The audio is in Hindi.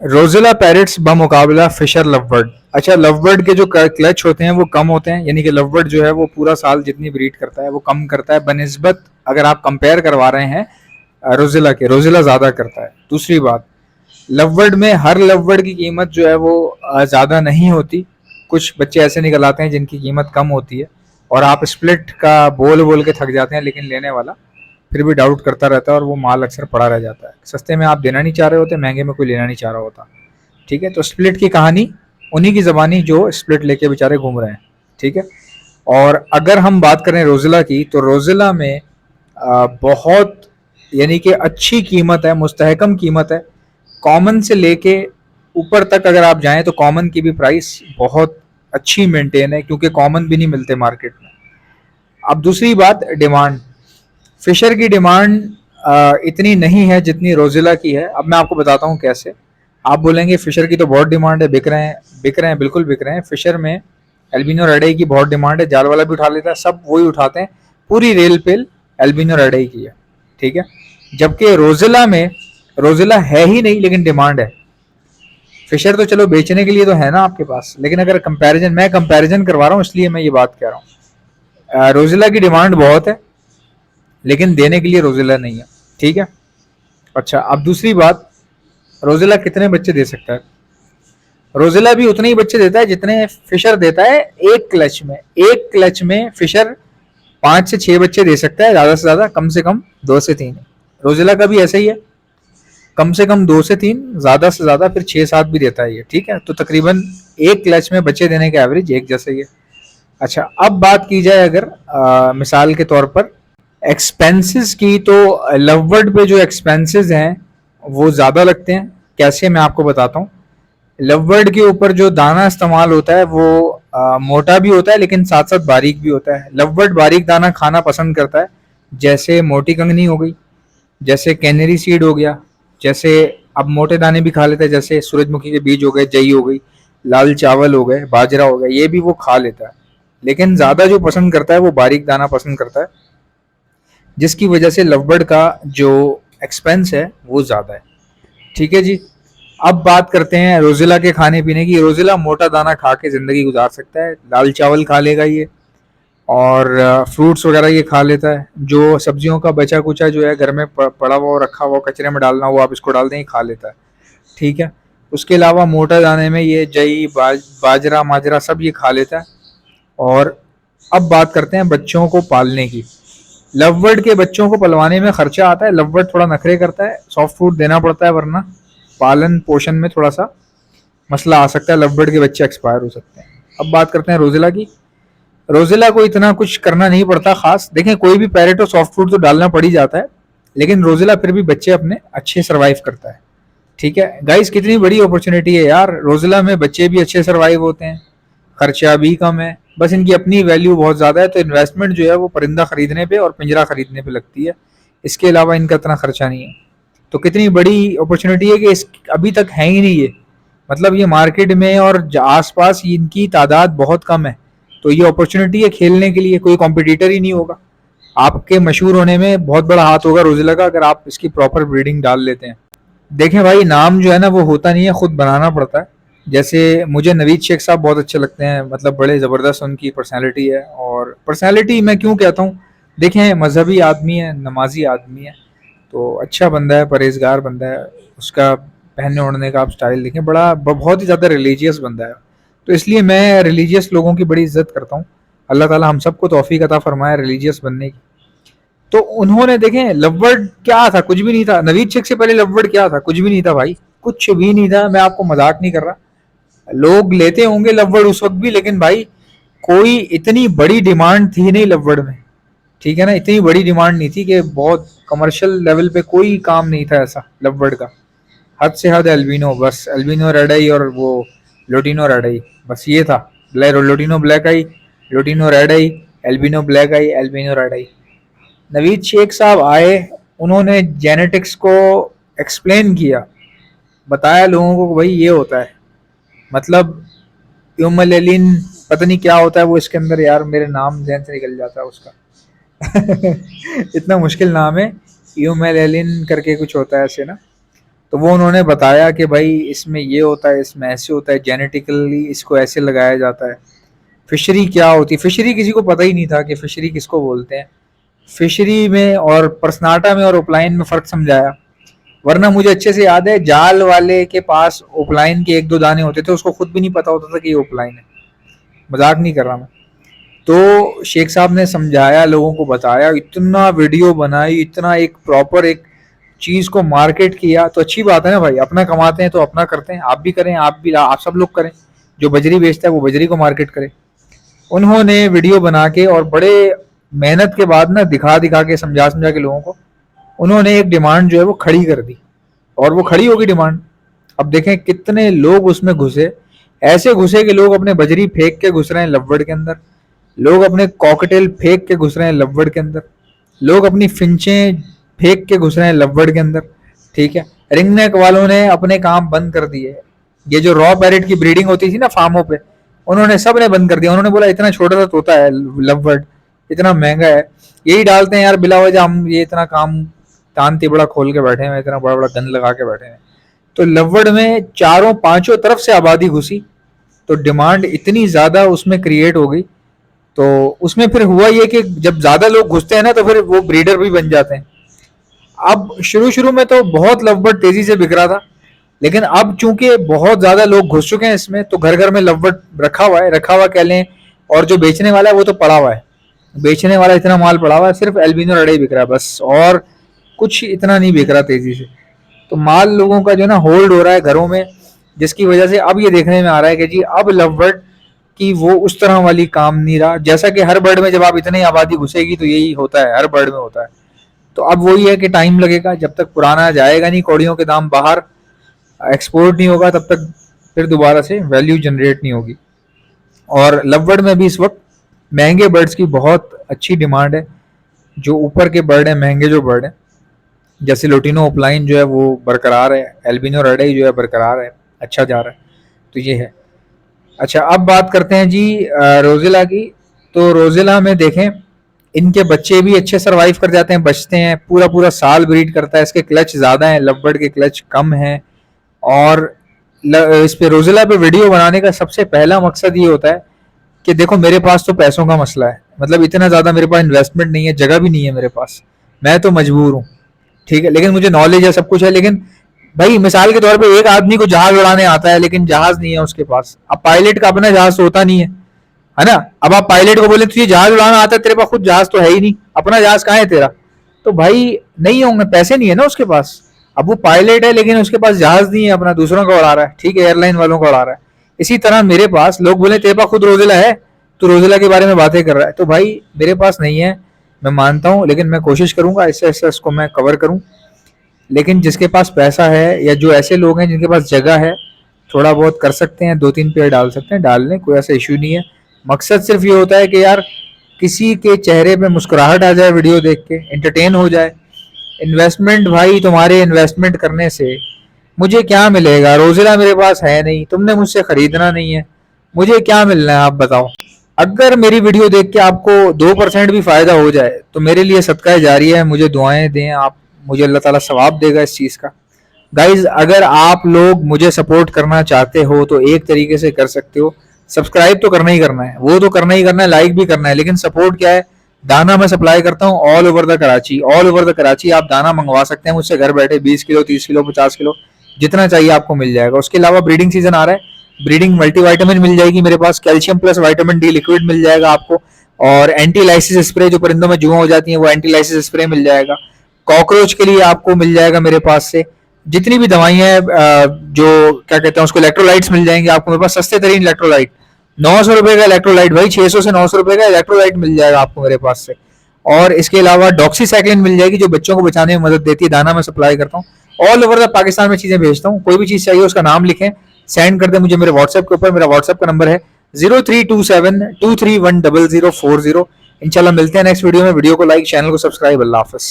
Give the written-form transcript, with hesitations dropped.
रोजिला पैरेट्स बमुकाबला फिशर लवबर्ड। अच्छा, लवबर्ड के जो क्लच होते हैं वो कम होते हैं, यानी कि लवबर्ड जो है वो पूरा साल जितनी ब्रीड करता है वो कम करता है बनिस्बत, अगर आप कंपेयर करवा रहे हैं रोजिला के, रोजिला ज़्यादा करता है। दूसरी बात, लवबर्ड में हर लवबर्ड की कीमत जो है वो ज़्यादा नहीं होती। कुछ बच्चे ऐसे निकल आते हैं जिनकी कीमत कम होती है और आप स्प्लिट का बोल बोल के थक जाते हैं, लेकिन लेने वाला फिर भी डाउट करता रहता है और वो माल अक्सर पड़ा रह जाता है। सस्ते में आप देना नहीं चाह रहे होते, महंगे में कोई लेना नहीं चाह रहा होता। ठीक है, तो स्प्लिट की कहानी उन्हीं की ज़बानी जो स्प्लिट लेके बेचारे घूम रहे हैं। ठीक है, और अगर हम बात करें रोजिला की, तो रोजिला में बहुत यानी कि अच्छी कीमत है, मुस्तहकम कीमत है। कॉमन से लेके ऊपर तक अगर आप जाएं तो कॉमन की भी प्राइस बहुत अच्छी मेंटेन है, क्योंकि कॉमन भी नहीं मिलते मार्केट में। अब दूसरी बात, डिमांड। फिशर की डिमांड इतनी नहीं है जितनी रोजिला की है। अब मैं आपको बताता हूँ कैसे। आप बोलेंगे फिशर की तो बहुत डिमांड है, बिक रहे हैं, बिक रहे हैं, बिल्कुल बिक रहे हैं। फिशर में एल्बिनो रेडई की बहुत डिमांड है, जाल वाला भी उठा लेता है, सब वही उठाते हैं। पूरी रेल पेल एल्बिनो रेडई की है। ठीक है, जबकि रोजिला में, रोजिला है ही नहीं लेकिन डिमांड है। फिशर तो चलो बेचने के लिए तो है ना आपके पास, लेकिन अगर कंपैरिजन, मैं कंपैरिजन करवा रहा हूँ इसलिए मैं ये बात कह रहा हूँ। रोजिला की डिमांड बहुत है लेकिन देने के लिए रोजिला नहीं है। ठीक है, अच्छा अब दूसरी बात, रोजिला कितने बच्चे दे सकता है? रोजिला भी उतने ही बच्चे देता है जितने फिशर देता है एक क्लच में। एक क्लच में फिशर 5 से 6 बच्चे दे सकता है, ज्यादा से ज्यादा, कम से कम 2 से 3। रोजिला का भी ऐसा ही है, कम से कम 2 से 3, ज्यादा से ज्यादा फिर 6-7 भी देता है ये। ठीक है, तो तकरीबन एक क्लच में बच्चे देने का एवरेज एक जैसा ही है। अच्छा, अब बात की जाए अगर मिसाल के तौर पर एक्सपेंसेस की, तो लवबर्ड पे जो एक्सपेंसेस हैं वो ज़्यादा लगते हैं। कैसे, मैं आपको बताता हूँ। लवबर्ड के ऊपर जो दाना इस्तेमाल होता है वो मोटा भी होता है लेकिन साथ साथ बारीक भी होता है। लवबर्ड बारीक दाना खाना पसंद करता है, जैसे मोटी कंगनी हो गई, जैसे कैनरी सीड हो गया, जैसे अब मोटे दाने भी खा लेता है, जैसे सूरजमुखी के बीज हो गए, जई हो गई, लाल चावल हो गए, बाजरा हो गया, ये भी वो खा लेता है। लेकिन ज़्यादा जो पसंद करता है वो बारीक दाना पसंद करता है, जिसकी वजह से लवबर्ड का जो एक्सपेंस है वो ज़्यादा है। ठीक है जी, अब बात करते हैं रोजिला के खाने पीने की। रोजिला मोटा दाना खा के ज़िंदगी गुजार सकता है, दाल चावल खा लेगा ये, और फ्रूट्स वगैरह ये खा लेता है। जो सब्जियों का बचा कुचा जो है घर में पड़ा हुआ रखा हुआ, कचरे में डालना हुआ, आप इसको डाल दें, खा लेता है। ठीक है, उसके अलावा मोटा दाने में ये जई, बाजरा माजरा सब ये खा लेता है। और अब बात करते हैं बच्चों को पालने की। लवबर्ड के बच्चों को पलवाने में खर्चा आता है, लवबर्ड थोड़ा नखरे करता है, सॉफ्ट फूड देना पड़ता है, वरना पालन पोषण में थोड़ा सा मसला आ सकता है, लवबर्ड के बच्चे एक्सपायर हो सकते हैं। अब बात करते हैं रोजिला की। रोजिला को इतना कुछ करना नहीं पड़ता खास। देखें, कोई भी पैरेट हो सॉफ्ट फूड तो डालना पड़ ही जाता है, लेकिन रोजिला फिर भी बच्चे अपने अच्छे सर्वाइव करता है। ठीक है गाइस, कितनी बड़ी अपॉर्चुनिटी है यार। रोजिला में बच्चे भी अच्छे सर्वाइव होते हैं, खर्चा भी कम है, बस इनकी अपनी वैल्यू बहुत ज़्यादा है। तो इन्वेस्टमेंट जो है वो परिंदा खरीदने पे और पिंजरा खरीदने पे लगती है, इसके अलावा इनका इतना खर्चा नहीं है। तो कितनी बड़ी अपॉर्चुनिटी है कि इस अभी तक है ही नहीं ये, मतलब ये मार्केट में और आसपास इनकी तादाद बहुत कम है। तो ये अपॉर्चुनिटी है खेलने के लिए, कोई कॉम्पिटिटर ही नहीं होगा। आपके मशहूर होने में बहुत बड़ा हाथ होगा रोजिला का, अगर आप इसकी प्रॉपर ब्रीडिंग डाल लेते हैं। देखें भाई, नाम जो है ना वो होता नहीं है, खुद बनाना पड़ता है। जैसे मुझे नवीद शेख साहब बहुत अच्छे लगते हैं, मतलब बड़े ज़बरदस्त उनकी पर्सनालिटी है। और पर्सनालिटी मैं क्यों कहता हूँ, देखें मजहबी आदमी है, नमाजी आदमी है, तो अच्छा बंदा है, परहेजगार बंदा है। उसका पहनने ओढ़ने का आप स्टाइल देखें, बड़ा बहुत ही ज़्यादा रिलीजियस बंदा है। तो इसलिए मैं रिलीजियस लोगों की बड़ी इज्जत करता हूँ। अल्लाह ताला हम सबको तौफीक अता फरमाए रिलीजियस बनने की। तो उन्होंने, देखें लवबर्ड क्या था, कुछ भी नहीं था। नवीद शेख से पहले लवबर्ड क्या था, कुछ भी नहीं था भाई, कुछ भी नहीं था। मैं आपको मजाक नहीं कर रहा, लोग लेते होंगे लवबर्ड उस वक्त भी, लेकिन भाई कोई इतनी बड़ी डिमांड थी नहीं लवबर्ड में। ठीक है ना, इतनी बड़ी डिमांड नहीं थी कि बहुत कमर्शियल लेवल पे कोई काम नहीं था ऐसा लवबर्ड का। हद से हद एल्बिनो, बस एल्बिनो रेड आई और वो लोटिनो रेड आई, बस ये था। लोटिनो ब्लैक आई, लोटिनो रेड आई, एल्बिनो ब्लैक आई, एल्बिनो रेड आई। नवीद शेख साहब आए, उन्होंने जेनेटिक्स को एक्सप्लेन किया, बताया लोगों को भाई ये होता है, मतलब यूमलेलिन, पता नहीं क्या होता है वो इसके अंदर, यार मेरे नाम जहन से निकल जाता है उसका। इतना मुश्किल नाम है, यूमेलेलिन करके कुछ होता है ऐसे ना। तो वो उन्होंने बताया कि भाई इसमें ये होता है, इसमें ऐसे होता है, जेनेटिकली इसको ऐसे लगाया जाता है। फिशरी क्या होती है, फिशरी किसी को पता ही नहीं था कि फिशरी किसको बोलते हैं। फिशरी में और पर्सनाटा में और ओपलाइन में फ़र्क समझाया। वरना मुझे अच्छे से याद है, जाल वाले के पास ओपलाइन के 1-2 दाने होते थे, उसको खुद भी नहीं पता होता था कि ये ओपलाइन है। मजाक नहीं कर रहा मैं। तो शेख साहब ने समझाया, लोगों को बताया, इतना वीडियो बनाई, इतना एक प्रॉपर एक चीज़ को मार्केट किया। तो अच्छी बात है ना भाई, अपना कमाते हैं तो अपना करते हैं, आप भी करें, आप सब लोग करें। जो बजरी बेचता है वो बजरी को मार्केट करे। उन्होंने वीडियो बना के और बड़े मेहनत के बाद ना दिखा दिखा के समझा समझा के लोगों को उन्होंने एक डिमांड जो है वो खड़ी कर दी, और वो खड़ी होगी डिमांड। अब देखें कितने लोग उसमें घुसे, ऐसे घुसे कि लोग अपने बजरी फेंक के घुस रहे हैं लववर्ड के अंदर, लोग अपने कॉकटेल फेंक के घुस रहे हैं लववर्ड के अंदर, लोग अपनी फिंचें फेंक के घुस रहे हैं लववर्ड के अंदर। ठीक है, रिंगनेक वालों ने अपने काम बंद कर दिए। ये जो रॉ पैरेट की ब्रीडिंग होती थी ना फार्मों पे, उन्होंने सब ने बंद कर दिया। उन्होंने बोला इतना छोटा सा तोता है लववर्ड, इतना महंगा है, यही डालते हैं यार बिला वजह, हम ये इतना काम तान तिबड़ा खोल के बैठे हैं, इतना बड़ा बड़ा गन लगा के बैठे हैं। तो लववर्ड में चारों पांचों तरफ से आबादी घुसी, तो डिमांड इतनी ज्यादा उसमें क्रिएट हो गई। तो उसमें फिर हुआ ये कि जब ज्यादा लोग घुसते हैं ना तो फिर वो ब्रीडर भी बन जाते हैं। अब शुरू शुरू में तो बहुत लवबर्ड तेजी से बिक रहा था, लेकिन अब चूंकि बहुत ज्यादा लोग घुस चुके हैं इसमें, तो घर घर में लवबर्ड रखा हुआ कह लें, और जो बेचने वाला है वो तो पड़ा हुआ है। बेचने वाला इतना माल पड़ा हुआ है, सिर्फ एल्बिनो रेड ही बिक रहा है बस, और कुछ इतना नहीं बिक रहा तेजी से। तो माल लोगों का जो ना होल्ड हो रहा है घरों में, जिसकी वजह से अब ये देखने में आ रहा है कि जी अब लवबर्ड की वो उस तरह वाली काम नहीं रहा। जैसा कि हर बर्ड में जब आप इतनी आबादी घुसेगी तो यही होता है, हर बर्ड में होता है। तो अब वही है कि टाइम लगेगा, जब तक पुराना जाएगा नहीं, कौड़ियों के दाम बाहर एक्सपोर्ट नहीं होगा, तब तक फिर दोबारा से वैल्यू जनरेट नहीं होगी। और लवबर्ड में भी इस वक्त महंगे बर्ड्स की बहुत अच्छी डिमांड है। जो ऊपर के बर्ड हैं, महंगे जो बर्ड हैं, जैसे लोटिनो ओपलाइन जो है वो बरकरार है, एल्बिनो रेडे जो है बरकरार है, अच्छा जा रहा है। तो ये है। अच्छा, अब बात करते हैं जी रोजिला की। तो रोजिला में देखें, इनके बच्चे भी अच्छे सरवाइव कर जाते हैं, बचते हैं, पूरा पूरा साल ब्रीड करता है। इसके क्लच ज़्यादा हैं, लवबर्ड के क्लच कम हैं। और इस पे रोजिला पे वीडियो बनाने का सबसे पहला मकसद ये होता है कि देखो मेरे पास तो पैसों का मसला है, मतलब इतना ज़्यादा मेरे पास इन्वेस्टमेंट नहीं है, जगह भी नहीं है मेरे पास, मैं तो मजबूर हूँ। ठीक है, लेकिन मुझे नॉलेज है, सब कुछ है। लेकिन भाई मिसाल के तौर पे एक आदमी को जहाज उड़ाने आता है, लेकिन जहाज नहीं है उसके पास। अब पायलट का अपना जहाज तो होता नहीं है ना। अब आप पायलट को बोले तुझे जहाज उड़ाना आता है, तेरे पास खुद जहाज तो है ही नहीं, अपना जहाज कहाँ है तेरा? तो भाई नहीं होंगे, पैसे नहीं है ना उसके पास। अब वो पायलट है लेकिन उसके पास जहाज नहीं है अपना, दूसरों का उड़ा रहा है, ठीक है, एयरलाइन वालों का उड़ा रहा है। इसी तरह मेरे पास लोग बोले तेरे पास खुद रोजिला है, तो रोजिला के बारे में बातें कर रहा है। तो भाई मेरे पास नहीं है, मैं मानता हूँ, लेकिन मैं कोशिश करूंगा ऐसे ऐसे इसको मैं कवर करूँ। लेकिन जिसके पास पैसा है, या जो ऐसे लोग हैं जिनके पास जगह है, थोड़ा बहुत कर सकते हैं, 2-3 पेड़ डाल सकते हैं, डाल लें, कोई ऐसा इशू नहीं है। मकसद सिर्फ ये होता है कि यार किसी के चेहरे पे मुस्कुराहट आ जाए वीडियो देख के, एंटरटेन हो जाए। इन्वेस्टमेंट भाई, तुम्हारे इन्वेस्टमेंट करने से मुझे क्या मिलेगा? रोजिला मेरे पास है नहीं, तुमने मुझसे खरीदना नहीं है, मुझे क्या मिलना है आप बताओ? अगर मेरी वीडियो देख के आपको 2% भी फायदा हो जाए तो मेरे लिए सदका जारी है, मुझे दुआएं दें आप, मुझे अल्लाह ताला सवाब देगा इस चीज़ का। गाइज, अगर आप लोग मुझे सपोर्ट करना चाहते हो तो एक तरीके से कर सकते हो, सब्सक्राइब तो करना ही करना है, वो तो करना ही करना है, लाइक भी करना है। लेकिन सपोर्ट क्या है? दाना मैं सप्लाई करता हूँ all over the Karachi, all over the Karachi आप दाना मंगवा सकते हैं मुझसे घर बैठे, 20 किलो, 30 किलो, 50 किलो, जितना चाहिए आपको मिल जाएगा। उसके अलावा ब्रीडिंग सीजन आ रहा है, ब्रीडिंग मल्टीविटामिन मिल जाएगी मेरे पास, calcium plus vitamin D liquid मिल जाएगा आपको, और एंटी लाइसिस स्प्रे, जो परिंदों में जुआ हो जाती है वो एंटी लाइसिस स्प्रे मिल जाएगा। कॉकरोच के लिए आपको मिल जाएगा मेरे पास से जितनी भी दवाइयां हैं, जो क्या कहते हैं उसको, इलेक्ट्रोलाइट्स मिल जाएंगे आपको मेरे पास, सस्ते तरीन इलेक्ट्रोलाइट, 900 रुपए का इलेक्ट्रोलाइट भाई, 600 से 900 रुपए का इलेक्ट्रोलाइट मिल जाएगा आपको मेरे पास से। और इसके अलावा डॉक्सीसाइक्लिन मिल जाएगी जो बच्चों को बचाने में मदद देती है, दाना मैं सप्लाई करता हूँ ऑल ओवर द पाकिस्तान में, चीजें भेजता हूँ। कोई भी चीज चाहिए उसका नाम लिखें, सेंड कर दे मुझे मेरे व्हाट्सएप के ऊपर। मेरा व्हाट्सएप का नंबर है 0327231040। इंशाल्लाह मिलते हैं नेक्स्ट वीडियो में। वीडियो को लाइक, चैनल को सब्सक्राइब। अल्लाह हाफिज।